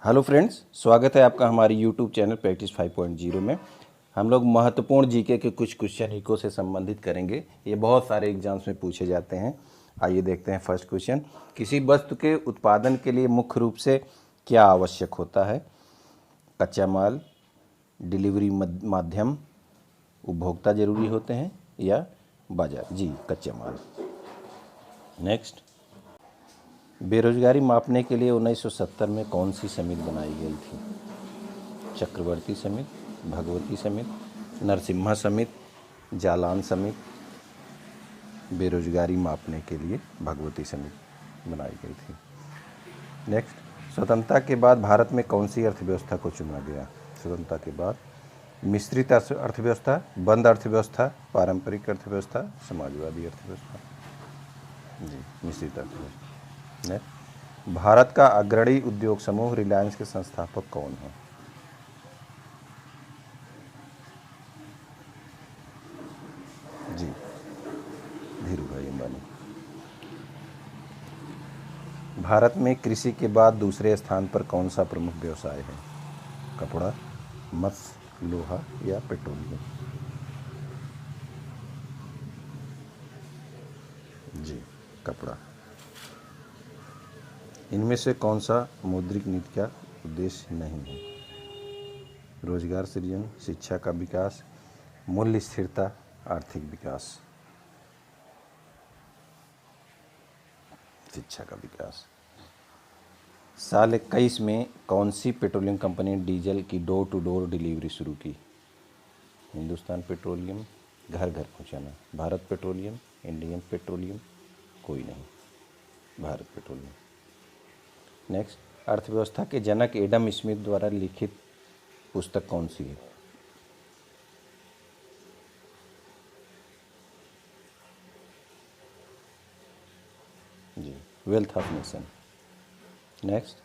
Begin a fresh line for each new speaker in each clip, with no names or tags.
Hello friends, स्वागत है आपका हमारी यूट्यूब चैनल प्रैक्टिस 5.0 में। हम लोग महत्वपूर्ण जीके के कुछ क्वेश्चन इको से संबंधित करेंगे। ये बहुत सारे एग्जाम्स में पूछे जाते हैं। आइए देखते हैं फर्स्ट क्वेश्चन। किसी वस्तु के उत्पादन के लिए मुख्य रूप से क्या आवश्यक होता है? कच्चा माल, डिलीवरी माध्यम, उपभोक्ता जरूरी होते हैं या बाजार? जी, कच्चा माल। नेक्स्ट, बेरोजगारी मापने के लिए 1970 में कौन सी समिति बनाई गई थी? चक्रवर्ती समिति, भगवती समिति, नरसिम्हा समिति, जालान समिति। बेरोजगारी मापने के लिए भगवती समिति बनाई गई थी। नेक्स्ट, स्वतंत्रता के बाद भारत में कौन सी अर्थव्यवस्था को चुना गया? स्वतंत्रता के बाद मिश्रित अर्थव्यवस्था, बंद अर्थव्यवस्था, पारंपरिक अर्थव्यवस्था, समाजवादी अर्थव्यवस्था। जी, मिश्रित अर्थव्यवस्था। नेक्स्ट, भारत का अग्रणी उद्योग समूह रिलायंस के संस्थापक कौन है? जी, धीरू भाई अंबानी। भारत में कृषि के बाद दूसरे स्थान पर कौन सा प्रमुख व्यवसाय है? कपड़ा, मत्स्य, लोहा या पेट्रोलियम? जी, कपड़ा। इनमें से कौन सा मौद्रिक नीति का उद्देश्य नहीं है? रोजगार सृजन, शिक्षा का विकास, मूल्य स्थिरता, आर्थिक विकास। शिक्षा का विकास। साल 21 में कौन सी पेट्रोलियम कंपनी ने डीजल की डोर टू डोर डिलीवरी शुरू की? हिंदुस्तान पेट्रोलियम, घर घर पहुंचाना। भारत पेट्रोलियम, इंडियन पेट्रोलियम, कोई नहीं, भारत पेट्रोलियम। नेक्स्ट, अर्थव्यवस्था के जनक एडम स्मिथ द्वारा लिखित पुस्तक कौन सी है? जी, wealth of nation. Next,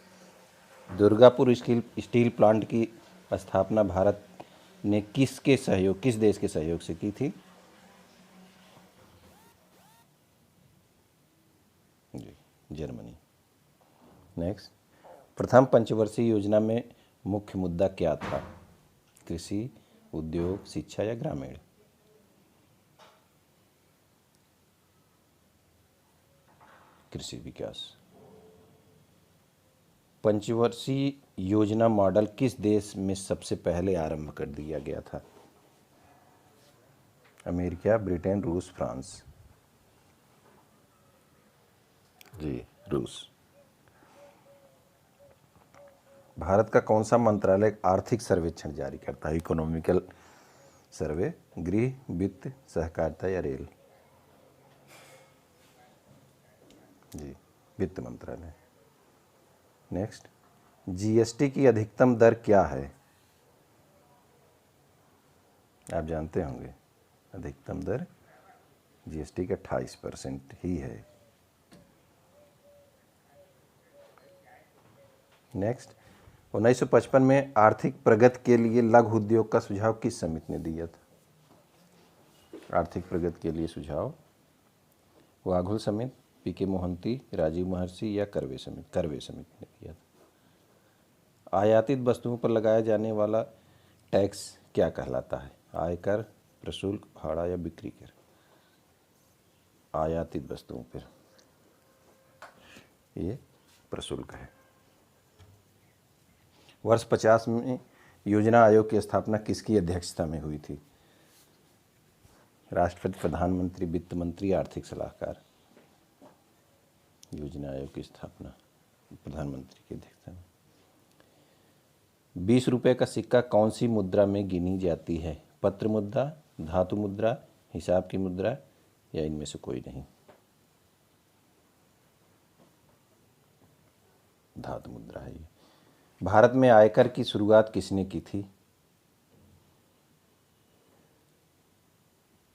Durgapur steel plant की स्थापना भारत ने किस देश के सहयोग से की थी? जी, जर्मनी। नेक्स्ट, प्रथम पंचवर्षीय योजना में मुख्य मुद्दा क्या था? कृषि, उद्योग, शिक्षा या ग्रामीण? कृषि विकास। पंचवर्षीय योजना मॉडल किस देश में सबसे पहले आरंभ कर दिया गया था? अमेरिका, ब्रिटेन, रूस, फ्रांस? जी, रूस। भारत का कौन सा मंत्रालय आर्थिक सर्वेक्षण जारी करता है? इकोनॉमिकल सर्वे, गृह, वित्त, सहकारिता या रेल? जी, वित्त मंत्रालय। नेक्स्ट, जीएसटी की अधिकतम दर क्या है? आप जानते होंगे, अधिकतम दर जीएसटी का 28% ही है। नेक्स्ट, 1955 में आर्थिक प्रगति के लिए लघु उद्योग का सुझाव किस समिति ने दिया था? आर्थिक प्रगति के लिए सुझाव वाघुल समिति, पीके मोहंती, राजीव महर्षि या कर्वे समिति ने दिया था। आयातित वस्तुओं पर लगाया जाने वाला टैक्स क्या कहलाता है? आयकर, प्रशुल्क, भाड़ा या बिक्री कर? आयातित वस्तुओं पर ये प्रशुल्क है। वर्ष 50 में योजना आयोग की स्थापना किसकी अध्यक्षता में हुई थी? राष्ट्रपति, प्रधानमंत्री, वित्त मंत्री, आर्थिक सलाहकार? योजना आयोग की स्थापना प्रधानमंत्री की अध्यक्षता में। 20 रुपये का सिक्का कौन सी मुद्रा में गिनी जाती है? पत्र मुद्रा, धातु मुद्रा, हिसाब की मुद्रा या इनमें से कोई नहीं? धातु मुद्रा है ये। भारत में आयकर की शुरुआत किसने की थी?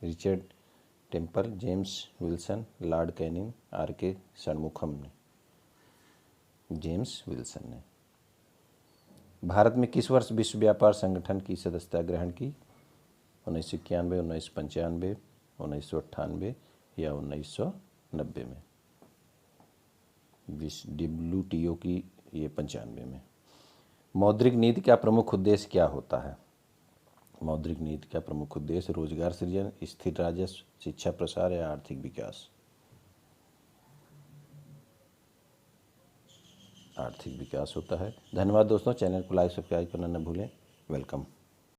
Richard Temple, James Wilson, Lord Canning, R K. Shanmukham ने? जेम्स विल्सन ने। भारत में किस वर्ष विश्व व्यापार संगठन की सदस्यता ग्रहण की? 1991, 1995, 1998 या 1990 में? WTO की ये 95 में। मौद्रिक नीति का प्रमुख उद्देश्य क्या होता है? मौद्रिक नीति का प्रमुख उद्देश्य रोजगार सृजन, स्थिर राजस्व, शिक्षा प्रसार या आर्थिक विकास? आर्थिक विकास होता है। धन्यवाद दोस्तों, चैनल को लाइक सब्सक्राइब करना न भूलें। वेलकम।